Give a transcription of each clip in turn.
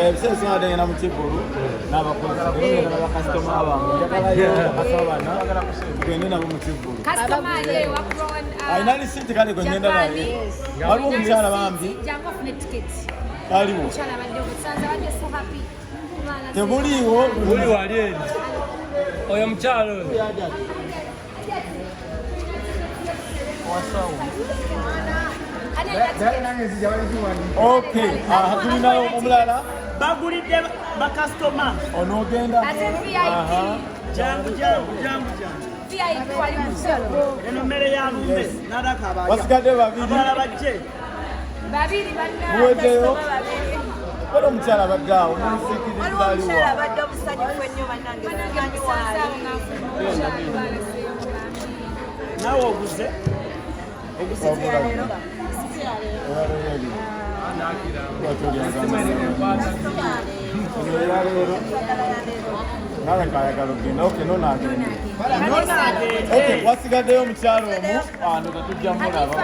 ebisese ng'adengera mu Kigulu n'abakozi n'abakasitoma abange njagalayo bakasabana tugende nabo mu Kigulu alina lisiti kale gwe ngenda naye waliwo omukyala bambi aliwo tebuliiwo buli wali eri oyo mukyalo oyo okay tulinayo omulala bagulidde bakasitoma onoogenda jangu eno mmere ya lumbe n'adaka basigadde abalala bajje muwedeyo kola omukyala baddaawo musikirizaaliwa nawe oguze wasigaddeyo omukyalo omu ano tetujjamulaba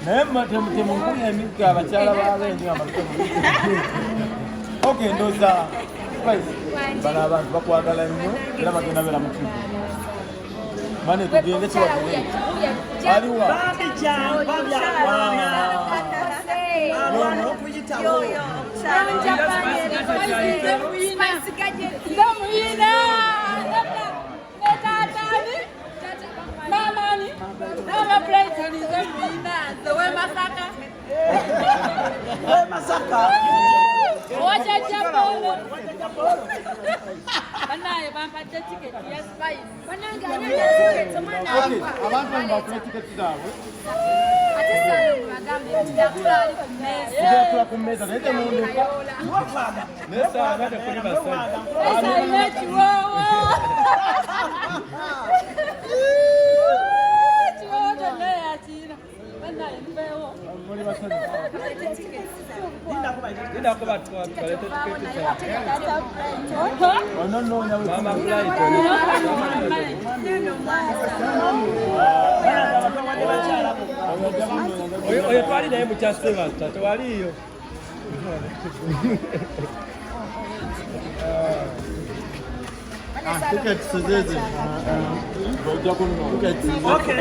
naye temunkuli emigga abakyala babenyo okay ndoza bano abantu bakwagala nnyo era bagenda bera mu Kigulu mane tugende kiwagende aliwa Masaka abantu bakula tiketi zaabwe kula ku mmeeza naye temundeka nesaagadde kuli basajja muri basajja linda kuba tukalete tiketi ononoonya mama flight oyo twali naye mukyasebasta tewaliiyo tiketi zeze ojja kunnoonya mukyasebasta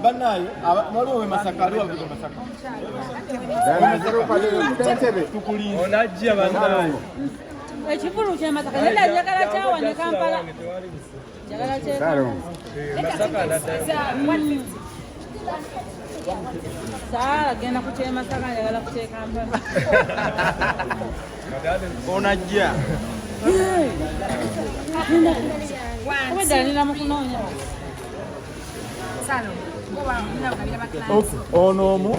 banayo waliwo we Masaka aliwo we Masaka onajja banayo ekikulu kye Masaka nenda njagala kyawa ne Kampala njagala kye Sara genda ku kye Masaka njagala ku kye Kampala onajja obedalina mu kunoonya ono omu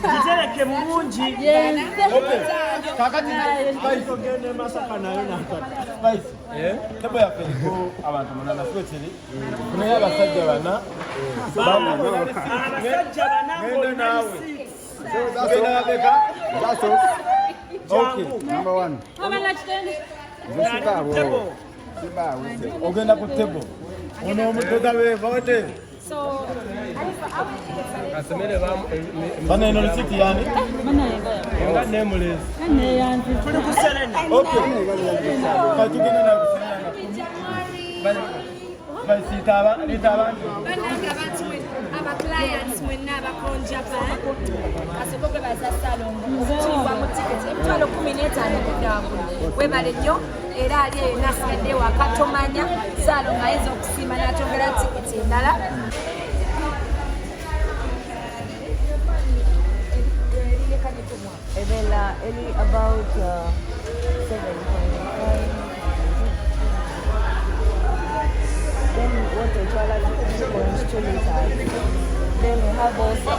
gitereke bulungi kakati togende Masaka nayo nakati tebo yaffe eriko abantu munana twekiri tunaye abasajja bana abasajja bana ngende naawe tugenda babeka Number one. abana kitende ogenda ku tebo ono omutoza beevode kasemere bana eno lisiti yani nga nemulezi neyanzi tuli ku Serena katugenda nakusenanga basita abantu clients mwenna abakonja kasokogwe baza salongo kiwa mutiketi emitwalo 15 kudangula webale nnyo era ali eyo nasigadde wakatomanya salongo ayinza okusiima n'atongera tiketi endala Ebella, about 7.5. Then water toilet 2 liters. Then we have also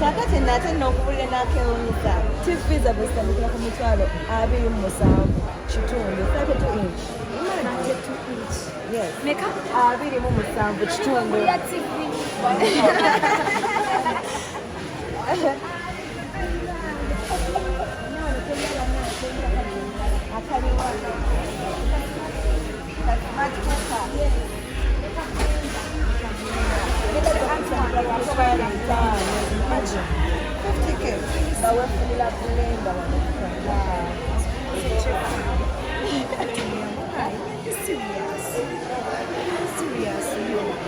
kakati nate n'okubulira n'akewunyisa tifiza bwezitandikira ku mitwalo 27 kitundu 32 inch Yes. Meka? 27 kitundu. Ya TV.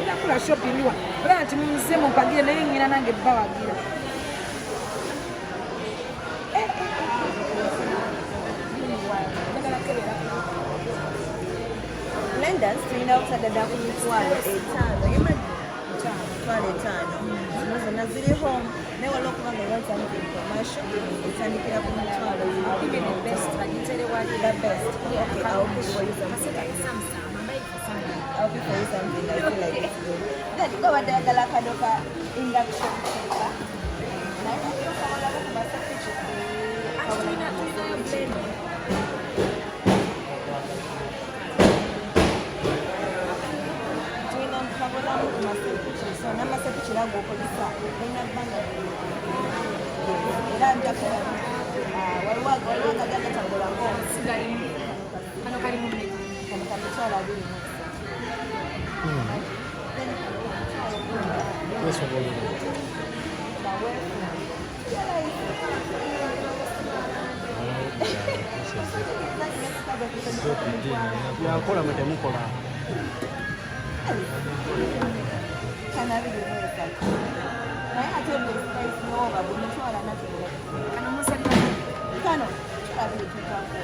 Nakula shopping wa. Bala ati munzemo mpagire naye ngina nange bawagira. Blenders tulina okusadada ku mitwalo 5. Mitwalo 5. Zino zonna ziri home. Naye waliwo okuba nga ebazanira commercial etandikira ku mitwalo Even the best, bagitele wali the best. Yeah, Okay, I'll put for you something. I'll put for you something. I feel like it's good. Then go with the Galakanoka induction cooker. So n'amaseppiki g'okozesa olina bbanga era njakula waliwo agagatambulako kano kalimu kano kamitwalo 22. Yakola mutemukola. naye ate price n'oba buli mitwalo 4. kano musalira kano kirabire tutako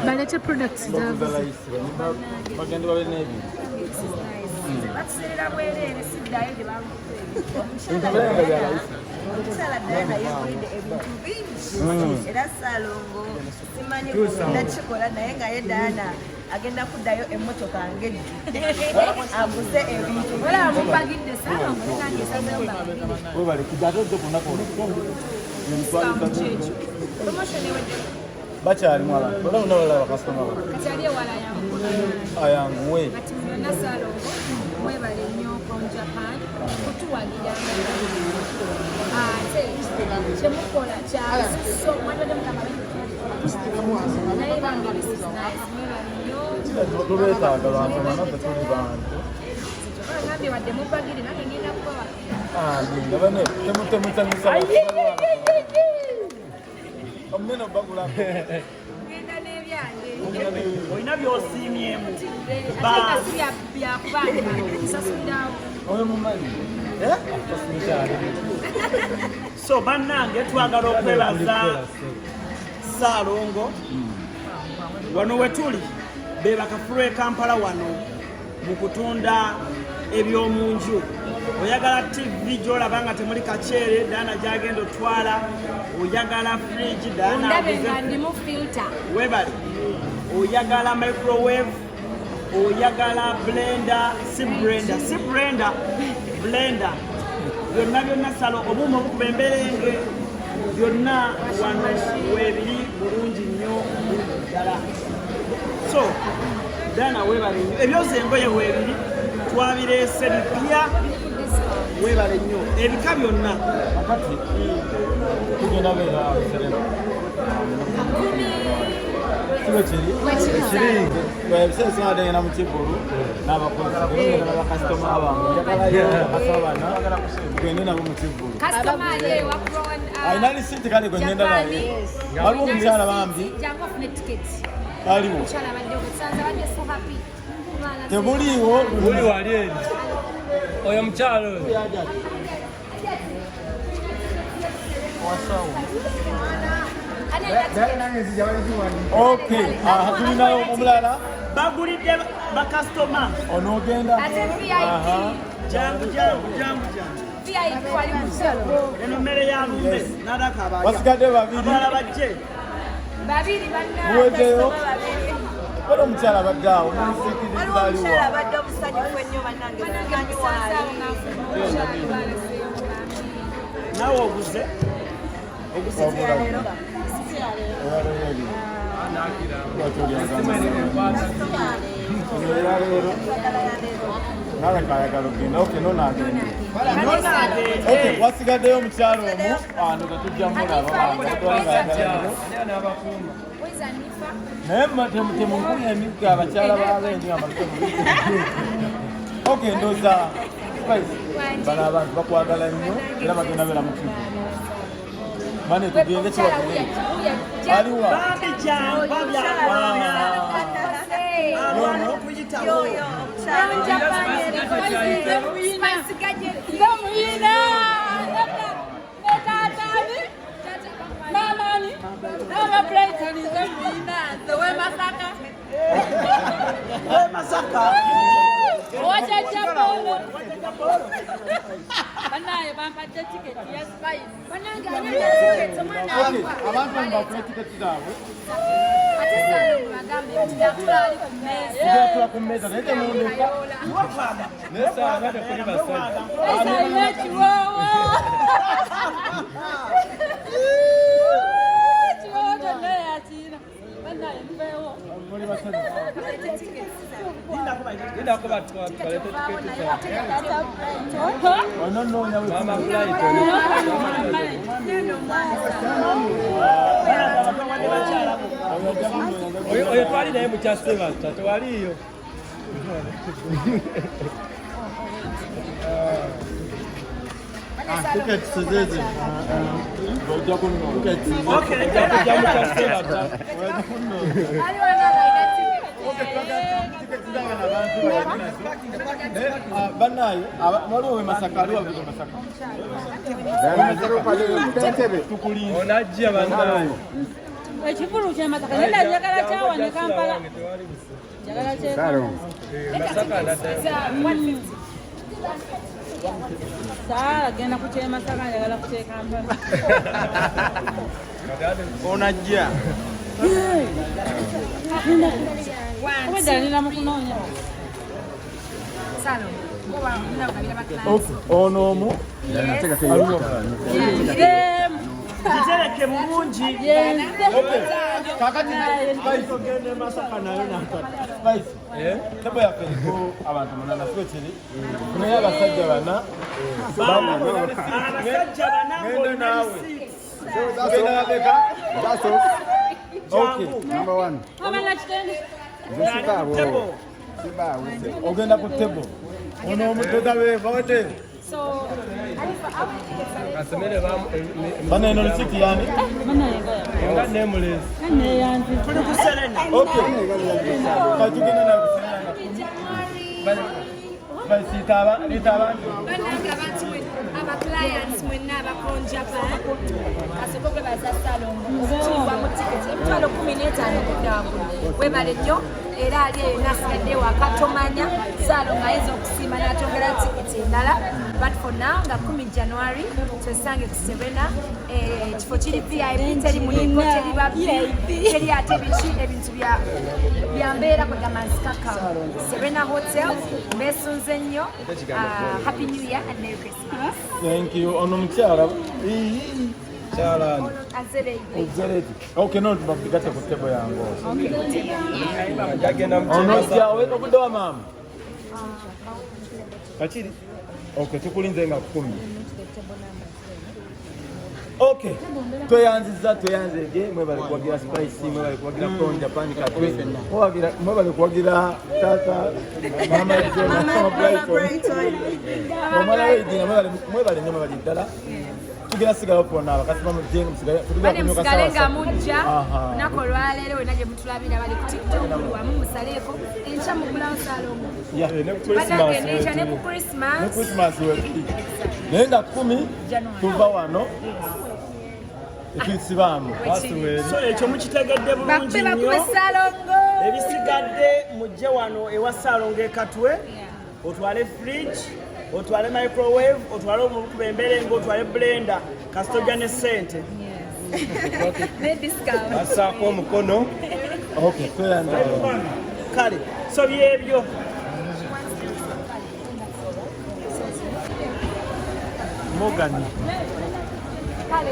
balete products zavuze Bagenda babe n'ebi. batuserera bwereere siddayo gye omukyala Diana yegulidde ebintu bingi era Salongo simanyi nakikola naye nga ye Diana agenda kuddayo emmotoka ng'ejjudde aguze ebintu olabamupagidde Salongo nange sazeyo Webale kujatodde ku lunaku olwo. promotion ewedde Bakyalimu abantu. Bonna bonna balaba bakasitoma bano. kati ali ewala yangu Ayanguwe. kati byonna Salongo mwebale nnyo from Japan kutuwagira ate kyemukola kyasuso mwatadde mukama naye bange this is nice mwebale nnyo Tubeetaaga bantu bana tetuli bantu. agambye wadde mupagire nange ngenda kubawa Nga bane temutemutanyisa. Omunene obagula. ngenda n'ebyange olina by'osiimyemu ate si byakubanga nsasulirawo Oyo mumanyi. so bannange twagala okwebaza Salongo wano we tuli be bakafulu e Kampala wano mu kutunda ebyomunju oyagala TV gy'olaba nga temuli kaceere Diana gy'agenda otwala oyagala fridge Diana ndabe aguze nga ndimu filter webale oyagala microwave oyagala blender si blender byonna Salongo obuuma obukuba emberenge byonna wano weebiri bulungi nnyo ddala so Diana weebale nnyo ebyoza engoye weebiri twabireese bipya weebale nnyo ebika byonna Akati. Tugenda beera abaserema. Kiba kiri. Kiringi. Ebiseera singa tengenda mu Kibulu n'abakozi. Olengera n'abakasitoma abange. Njagalayo bakasaba bana. Tugende nabo mu Kibulu. customer ye wakuron Alina lisiti kale gwe ngenda naye. Waliwo omukyala bambi. jangu afune ticket Aliwo. omukyala badde okusanza badde so happy Tebuliiwo. Buli wali eri. Oyo mukyalo oyo. Okay. Tulinayo omulala. bagulidde bakasitoma Onoogenda. ate jangu VIP wali musebo eno mmere ya lumbe n'adaka Basigadde babiri. abalala bajje babiri Muweteyo. babiri Bano omukyala badde awo. waliwo omukyala abadde omusanyufu ennyo bannange simanyi waali naawe oguze Sisi ya leero. wasigaddeyo omukyalo omu ano tetujjamulaba naye temunkumi emigga abakyala babenyo ok ndoza bano abantu bakwagala nnyo era bagenda bera mukivu mane tugende kiwatugende aliwa abantu mbafuna tiketi zaabwe tugenda ku mmeeza naye temundeka oyo twali naye mukyasebata tewaliyo tiketi zeze ojja kunnoa mukyasebata banaye waliwo we Masaka aliwo avuga Masaka onajja banaye ekivulu kye Masaka nenda njagala kyawane Kampala njagala Saala genda ku kye Masaka njagala ku kye Kampala onajja obwedda nina mu kunoonya ono omu Kitereke bulungi. kakati tugende Masaka nayo nakati tebo yaferiko abantu munana swekiri kunaye abasajja bana Abasajja bana naawe tugenda babeka okay Number 1. abana kitende ogenda ku tebo ono omutoza we bawete bana eno lisiti yani nga nemulezi tuli ku Serena. okay katugenda na kuserena basita abantu abaclients mwenna abakonjapa kasekogwe baza salongo kiyibwa mu tiketi emitwalo 15 kuddawaguno webale nnyo era ali eyo nasigadde wakatomanya salongo ayinza okusiima n'atongera tiketi endala but for now nga 10 January twesange ku Serena ekifo kiri VIP teri muligo teri babbi teri ate biki ebintu byambeera kwegamansitaka Serena Hotel mbesunze nnyo Happy New Year and Merry Christmas. thank you ono mukyala kyalani Zereti okay no tubagate ku tebo yango jagenda ono jawe obudde wa mama kachiri okay tukulinze nga 10 okay tweyanzege mwebale kuwagira spice mwebale kuwagira prawn Japan katwe mwebale kuwagira tata mama Jona Brighton mama weidina mwebale nnyo mwebale ddala tugenda sigala pona bakasima mu jenga musigala tugenda kunyoka sawa Musigale nga mujja nako olwaleero wena gye mutulabira bali ku TikTok wamu musaleeko enkya mugulawo salongo banagendeja ne ku Christmas naye nga 10 tuva wano ekisibaamu So ekyo mukitegedde bulungi nnyo. Ebisigadde mujje wano ewa Salongo Katwe otwale fridge otwale microwave otwale omukuba emberenge otwale blender kasitoja ne sente asaako omukono okay tweyanda kale so byebyo Mogani kale